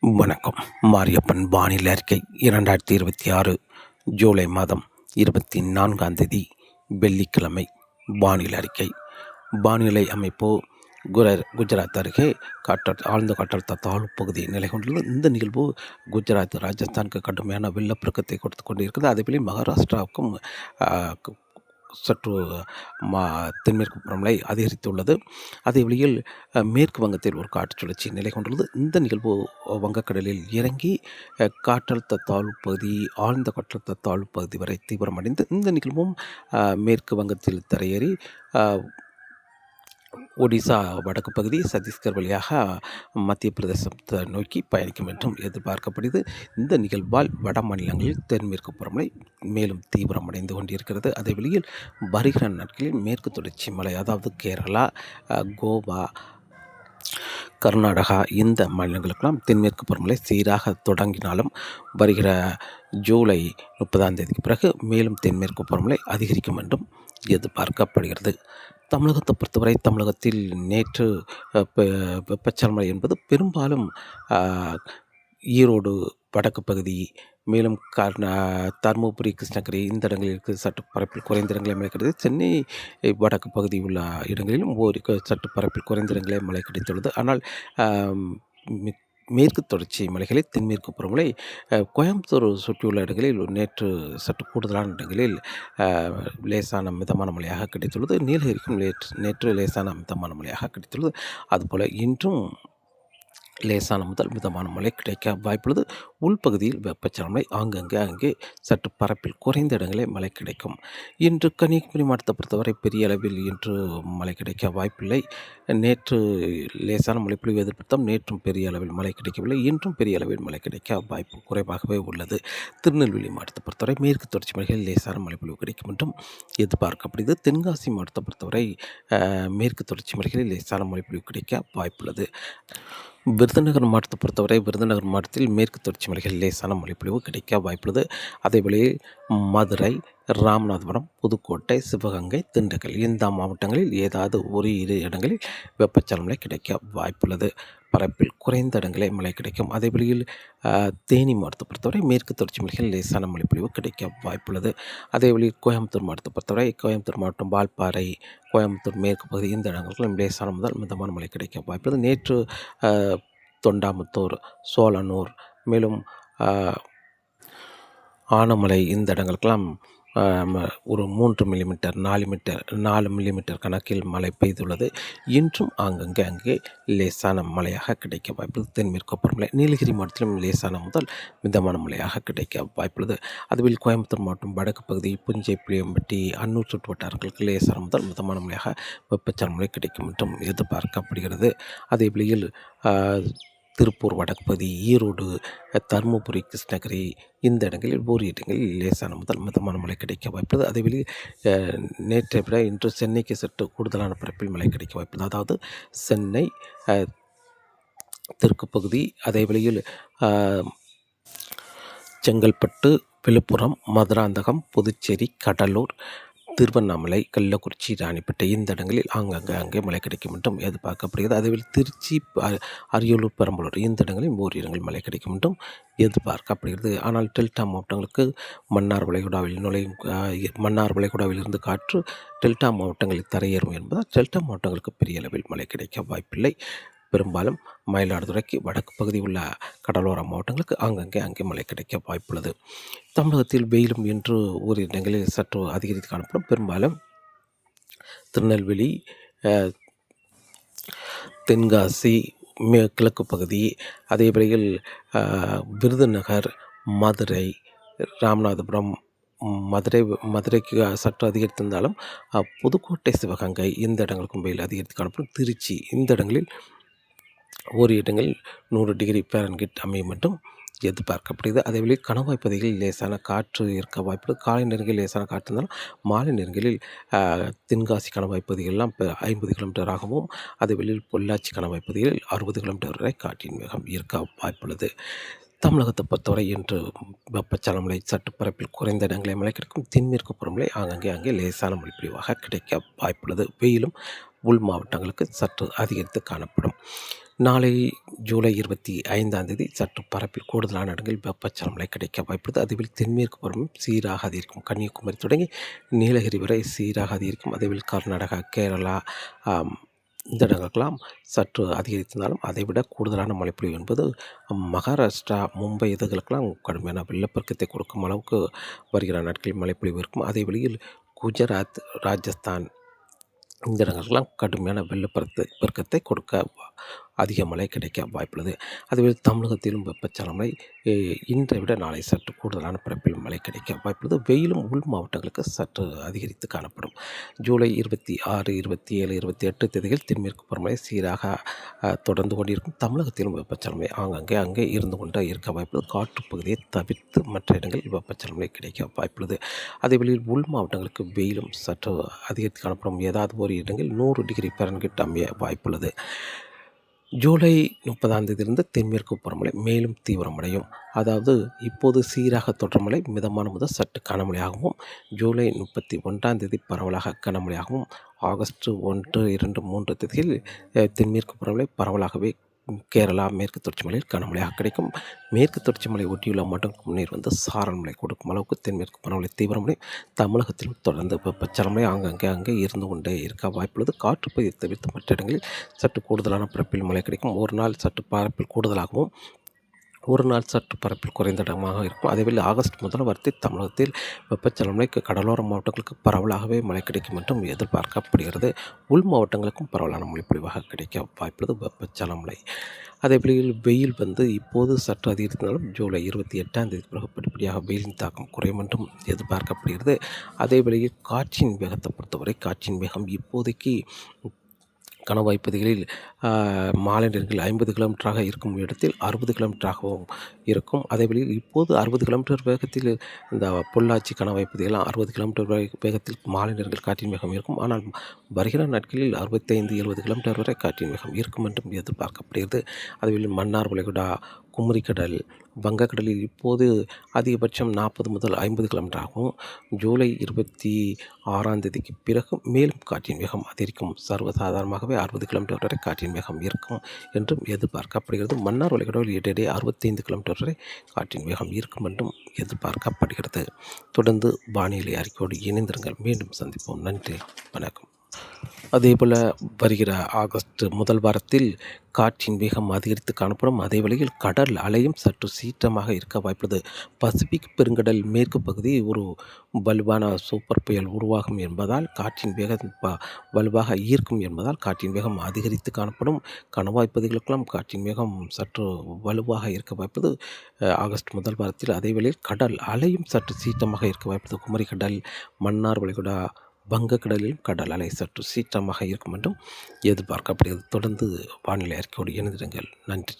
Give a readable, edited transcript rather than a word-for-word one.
வணக்கம். மாரியப்பன் வானிலை அறிக்கை 2026 ஜூலை மாதம் 24ஆம் தேதி வெள்ளிக்கிழமை. வானிலை அறிக்கை. வானிலை அமைப்பு குஜராத் அருகே ஆழ்ந்த காற்றழுத்த தாழ்வு பகுதி நிலை கொண்டுள்ளது. இந்த நிகழ்வு குஜராத், ராஜஸ்தானுக்கு கடுமையான வெள்ளப்பெருக்கத்தை கொடுத்து கொண்டிருக்கிறது. அதேபோல மகாராஷ்டிராவுக்கும் சற்று தென்மேற்கு பருவமழை அதிகரித்துள்ளது. அதே வழியில் மேற்கு வங்கத்தில் ஒரு காற்று சுழற்சி நிலை கொண்டுள்ளது. இந்த நிகழ்வு வங்கக்கடலில் இறங்கி காற்றழுத்த தாழ்வு பகுதி, ஆழ்ந்த காற்றழுத்த தாழ்வு பகுதி வரை தீவிரமடைந்து இந்த நிகழ்வும் மேற்கு வங்கத்தில் தரையேறி ஒடிசா வடக்கு பகுதி, சத்தீஸ்கர் வழியாக மத்திய பிரதேசத்தை நோக்கி பயணிக்கும் என்றும் எதிர்பார்க்கப்படுகிறது. இந்த நிகழ்வால் வட மாநிலங்களில் தென்மேற்கு பருவமழை மேலும் தீவிரமடைந்து கொண்டிருக்கிறது. அதே வழியில் வருகிற நாட்களில் மேற்கு தொடர்ச்சி மலை, அதாவது கேரளா, கோவா, கர்நாடகா இந்த மாநிலங்களுக்கெல்லாம் தென்மேற்கு பருவமழை சீராக தொடங்கினாலும் வருகிற ஜூலை 30ஆம் தேதிக்கு பிறகு மேலும் தென்மேற்கு பருவமழை அதிகரிக்கும் என்றும் எதிர்பார்க்கப்படுகிறது. தமிழகத்தை பொறுத்தவரை தமிழகத்தில் நேற்று வெப்பச்சலமழை என்பது பெரும்பாலும் ஈரோடு வடக்கு பகுதி, மேலும் தருமபுரி, கிருஷ்ணகிரி இந்த இடங்களில் சற்று பரப்பில் குறைந்த இடங்களே மழை கிடைத்தது. சென்னை வடக்கு பகுதி உள்ள இடங்களிலும் சற்று பரப்பில் குறைந்த இடங்களே மழை கிடைத்துள்ளது. ஆனால் மேற்கு தொடர்ச்சி மலைகளில் தென்மேற்கு பருவமழை கோயம்புத்தூர் சுற்றியுள்ள இடங்களில் நேற்று சற்று கூடுதலான இடங்களில் லேசான மிதமான மழையாக கிடைத்துள்ளது. நீலகிரிக்கும் நேற்று லேசான மிதமான மழையாக கிடைத்துள்ளது. அதுபோல் இன்றும் லேசான முதல் மிதமான மழை கிடைக்க வாய்ப்புள்ளது. உள்பகுதியில் வெப்பச்சலமழை அங்கே சற்று பரப்பில் குறைந்த இடங்களே மழை கிடைக்கும். இன்று கன்னியாகுமரி மாவட்டத்தை பொறுத்தவரை பெரிய அளவில் இன்று மழை கிடைக்க வாய்ப்பில்லை. நேற்று லேசான மழைப்பொழிவு எதிர்பார்த்தோம். நேற்றும் பெரிய அளவில் மழை கிடைக்கவில்லை. இன்றும் பெரிய அளவில் மழை கிடைக்க வாய்ப்பு குறைவாகவே உள்ளது. திருநெல்வேலி மாவட்டத்தை பொறுத்தவரை மேற்கு தொடர்ச்சி மலைகளில் லேசான மழைப்பொழிவு கிடைக்கும் என்றும் எதிர்பார்க்கப்படுகிறது. தென்காசி மாவட்டத்தை பொறுத்தவரை மேற்கு தொடர்ச்சி மலைகளில் லேசான மழைப்பொழிவு கிடைக்க வாய்ப்புள்ளது. விருதுநகர் மாவட்டத்தை பொறுத்தவரை விருதுநகர் மாவட்டத்தில் மேற்கு தொடர்ச்சி மலைகளில் லேசான மழைப்பொழிவு கிடைக்க வாய்ப்புள்ளது. அதேவேளையில் மதுரை, ராமநாதபுரம், புதுக்கோட்டை, சிவகங்கை, திண்டுக்கல் இந்த மாவட்டங்களில் ஏதாவது ஒரு இரு இடங்களில் வெப்பச்சலமழை கிடைக்க வாய்ப்புள்ளது. பரப்பில் குறைந்த இடங்களே மழை கிடைக்கும். அதே வழியில் தேனி மாவட்டத்தை பொறுத்தவரை மேற்கு தொடர்ச்சி மலைகளில் லேசான மழைப்பொழிவு கிடைக்க வாய்ப்புள்ளது. அதே வழியில் கோயம்புத்தூர் மாவட்டத்தை பொறுத்தவரை கோயம்புத்தூர் மாவட்டம் வால்பாறை, கோயம்புத்தூர் மேற்கு பகுதி இந்த இடங்களுக்கும் லேசான முதல் மிதமான மழை கிடைக்க வாய்ப்புள்ளது. நேற்று தொண்டாமுத்தூர், சோழனூர், மேலும் ஆனமலை இந்த இடங்களுக்கெல்லாம் ஒரு 3 மில்லிமீட்டர் 4 மில்லிமீட்டர் கணக்கில் மழை பெய்துள்ளது. இன்றும் அங்கே லேசான மழையாக கிடைக்க வாய்ப்புள்ளது. தென்மேற்கு பருவமழை நீலகிரி மாவட்டத்திலும் லேசான முதல் மிதமான மழையாக கிடைக்க வாய்ப்புள்ளது. அதுவில் கோயம்புத்தூர் மாவட்டம் வடக்கு பகுதி, புஞ்சை, புளியம்பட்டி, அன்னூர் சுற்று வட்டாரங்களுக்கு லேசான முதல் மிதமான மழையாக வெப்பச்சலமழை கிடைக்கும் என்றும் எதிர்பார்க்கப்படுகிறது. அதே வழியில் திருப்பூர் வடக்கு பகுதி, ஈரோடு, தருமபுரி, கிருஷ்ணகிரி இந்த இடங்களில் ஓரிரு இடங்களில் லேசான முதல் மிதமான மழை கிடைக்க வாய்ப்புள்ளது. அதேவேளை நேற்றை விட இன்று சென்னைக்கு சற்று கூடுதலான பரப்பில் மழை கிடைக்க வாய்ப்புள்ளது. அதாவது சென்னை தெற்கு பகுதி, அதேவேளையில் செங்கல்பட்டு, விழுப்புரம், மதுராந்தகம், புதுச்சேரி, கடலூர், திருவண்ணாமலை, கள்ளக்குறிச்சி, ராணிப்பேட்டை இந்த இடங்களில் அங்கே மழை கிடைக்கும் என்றும் எதிர்பார்க்கப்படுகிறது. அதேவேளை திருச்சி, அரியலூர், பெரம்பலூர் இந்த இடங்களில் ஓரிரு இடங்களில் மழை கிடைக்கும் என்றும் எதிர்பார்க்கப்படுகிறது. ஆனால் டெல்டா மாவட்டங்களுக்கு மன்னார் வளைகுடாவில் இருந்து காற்று டெல்டா மாவட்டங்களில் தரையேறும் என்பதால் டெல்டா மாவட்டங்களுக்கு பெரிய அளவில் மழை கிடைக்க வாய்ப்பில்லை. பெரும்பாலும் மயிலாடுதுறைக்கு வடக்கு பகுதி உள்ள கடலோர மாவட்டங்களுக்கு அங்கே மழை கிடைக்க வாய்ப்புள்ளது. தமிழகத்தில் வெயிலும் இன்று ஓரிரு இடங்களில் சற்று அதிகரித்து காணப்படும். பெரும்பாலும் திருநெல்வேலி, தென்காசி, கிழக்கு பகுதி, அதே வழியில் விருதுநகர், மதுரை, ராமநாதபுரம், மதுரைக்கு சற்று அதிகரித்திருந்தாலும் புதுக்கோட்டை, சிவகங்கை இந்த இடங்களுக்கும் வெயில் அதிகரித்து காணப்படும். திருச்சி இந்த இடங்களில் ஓரிரு இடங்களில் 100 டிகிரி ஃபாரன்ஹீட் அமையும் என்றும் எதிர்பார்க்கப்படுகிறது. அதேவேளை கணவாய் பகுதிகளில் லேசான காற்று இருக்க வாய்ப்பு. காலை நேரங்களில் லேசான காற்று இருந்தாலும் மாலை நேரங்களில் தென்காசி கணவாய் பகுதிகளெல்லாம் 50 கிலோமீட்டராகவும், அதேவேளையில் பொள்ளாச்சி கணவாய் பகுதிகளில் 60 கிலோமீட்டர் வரை காற்றின் வேகம் இருக்க வாய்ப்புள்ளது. தமிழகத்தை பொறுத்தவரை இன்று வெப்பச்சலமழை சற்று பரப்பில் குறைந்த இடங்களே மழை கிடைக்கும். தென்மேற்கு பருவமழை அங்கே லேசான மழைப்பொழிவாக கிடைக்க வாய்ப்புள்ளது. வெயிலும் உள் மாவட்டங்களுக்கு சற்று அதிகரித்து காணப்படும். நாளை ஜூலை 25ஆம் தேதி சற்று பரப்பில் கூடுதலான இடங்களில் வெப்பச்சலன கிடைக்க வாய்ப்புள்ளது. அதுவில் தென்மேற்கு பருவம் சீராக அதிகரிக்கும். கன்னியாகுமரி தொடங்கி நீலகிரி வரை சீராக அதிகரிக்கும். அதேவில் கர்நாடகா, கேரளா இந்த இடங்களுக்கெல்லாம் சற்று அதிகரித்திருந்தாலும் அதைவிட கூடுதலான மழைப்பொழிவு என்பது மகாராஷ்டிரா, மும்பை இதுகளுக்கெல்லாம் கடுமையான வெள்ளப்பெருக்கத்தை கொடுக்கும் அளவுக்கு வருகிற நாட்களில் மழைப்பொழிவு இருக்கும். அதே வழியில் குஜராத், ராஜஸ்தான் இந்த இடங்களுக்கெல்லாம் கடுமையான பெருக்கத்தை கொடுக்க அதிக மழை கிடைக்க வாய்ப்புள்ளது. அதுவே தமிழகத்திலும் வெப்பச்சலன இன்றை விட நாளை சற்று கூடுதலான பரப்பில் மழை கிடைக்க வாய்ப்புள்ளது. வெயிலும் உள் மாவட்டங்களுக்கு சற்று அதிகரித்து காணப்படும். ஜூலை 26, 27, 28 தேதிகள் தென்மேற்கு பருவமழை சீராக தொடர்ந்து கொண்டிருக்கும். தமிழகத்திலும் வெப்பச்சலன அங்கே இருந்து கொண்டே இருக்க வாய்ப்புள்ளது. காற்று பகுதியை தவிர்த்து மற்ற இடங்களில் வெப்பச்சலன கிடைக்க வாய்ப்புள்ளது. அதே வழியில் உள் மாவட்டங்களுக்கு வெயிலும் சற்று அதிகரித்து காணப்படும். ஏதாவது ஒரு இடங்களில் 100 டிகிரி ஃபாரன்ஹீட் அமைய வாய்ப்புள்ளது. ஜூலை 30ஆம் தேதியிலிருந்து தென்மேற்கு பருவமழை மேலும் தீவிரமடையும். அதாவது இப்போது சீராக தொடர் மழை மிதமான முதல் சற்று கனமழையாகவும், ஜூலை 31ஆம் தேதி பரவலாக கனமழையாகவும், ஆகஸ்ட் 1, 2, 3 தேதிகளில் தென்மேற்கு பருவமழை பரவலாகவே கேரளா, மேற்கு தொடர்ச்சி மலையில் கனமழையாக கிடைக்கும். மேற்கு தொடர்ச்சி மலை ஒட்டியுள்ள மாவட்டங்களுக்கு முன்னேறி வந்து சாரல் மழை கொடுக்கும் அளவுக்கு தென்மேற்கு பருவமழை தீவிரமடை. தமிழகத்திலும் தொடர்ந்து வெப்பச்சலன அங்கே இருந்து கொண்டே இருக்க வாய்ப்புள்ளது. காற்று பகுதியை தவிர்த்து மற்ற இடங்களில் சற்று கூடுதலான பரப்பில் மழை கிடைக்கும். ஒரு நாள் சற்று பரப்பில் கூடுதலாகவும், ஒரு நாள் சற்று பரப்பில் குறைந்த இடமாக இருக்கும். அதேவேளை ஆகஸ்ட் முதல் வாரத்தில் தமிழகத்தில் வெப்பச்சலன கடலோர மாவட்டங்களுக்கு பரவலாகவே மழை கிடைக்கும் என்றும் எதிர்பார்க்கப்படுகிறது. உள் மாவட்டங்களுக்கும் பரவலான மழைப்பொழிவாக கிடைக்க வாய்ப்புள்ளது வெப்பச்சலன. அதேவேளையில் வெயில் இப்போது சற்று அதிகரித்தாலும் ஜூலை 28ஆம் தேதி பிறகு படிப்படியாக வெயிலின் தாக்கம் குறையும் என்றும் எதிர்பார்க்கப்படுகிறது. அதேவேளையில் காற்றின் வேகத்தை பொறுத்தவரை காற்றின் வேகம் இப்போதைக்கு கணவாய் பகுதிகளில் மாலை நேரங்களில் 50 கிலோமீட்டராக இருக்கும் இடத்தில் 60 கிலோமீட்டராகவும் இருக்கும். அதேவேளையில் இப்போது 60 கிலோமீட்டர் வேகத்தில் இந்த பொள்ளாச்சி கணவாய் பகுதியெல்லாம் 60 கிலோமீட்டர் வேகத்தில் மாலை நேரங்களில் காற்றின் வேகம் இருக்கும். ஆனால் வருகிற நாட்களில் 65-70 கிலோமீட்டர் வரை காற்றின் வேகம் இருக்கும் என்றும் எதிர்பார்க்கப்படுகிறது. அதேவேளையில் மன்னார் வளைகுடா, குமரிக்கடல், வங்கக்கடலில் இப்போது அதிகபட்சம் 40 முதல் 50 கிலோமீட்டராகவும், ஜூலை 26ஆம் தேதிக்கு பிறகு மேலும் காற்றின் வேகம் அதிகரிக்கும். சர்வசாதாரணமாகவே 60 கிலோமீட்டர் வரை காற்றின் வேகம் இருக்கும் என்றும் எதிர்பார்க்கப்படுகிறது. மன்னார் வளைகுடாவில் இடையிடையே 65 கிலோமீட்டர் வரை காற்றின் வேகம் இருக்கும் என்றும் எதிர்பார்க்கப்படுகிறது. தொடர்ந்து வானிலை அறிக்கையோடு இணைந்திருங்கள். மீண்டும் சந்திப்போம். நன்றி, வணக்கம். அதேபோல் வருகிற ஆகஸ்ட் முதல் வாரத்தில் காற்றின் வேகம் அதிகரித்து காணப்படும். அதே வேளையில் கடல் அலையும் சற்று சீற்றமாக இருக்க வாய்ப்புள்ளது. பசிபிக் பெருங்கடல் மேற்கு பகுதி ஒரு வலுவான சூப்பர் புயல் உருவாகும் என்பதால் காற்றின் வேகம் வலுவாக ஈர்க்கும் என்பதால் காற்றின் வேகம் அதிகரித்து காணப்படும். கணவாய் பகுதிகளுக்கெல்லாம் காற்றின் வேகம் சற்று வலுவாக இருக்க வாய்ப்புள்ளது ஆகஸ்ட் முதல் வாரத்தில். அதே வேளையில் கடல் அலையும் சற்று சீற்றமாக இருக்க வாய்ப்புள்ளது. குமரிக்கடல், மன்னார் வளைகுடா, வங்கக்கடலில் கடல் அலை சற்று சீற்றமாக இருக்கும் என்றும் எதிர்பார்க்கப்படுகிறது. தொடர்ந்து வானிலை அறிக்கையோடு இணைந்திருங்கள். நன்றி.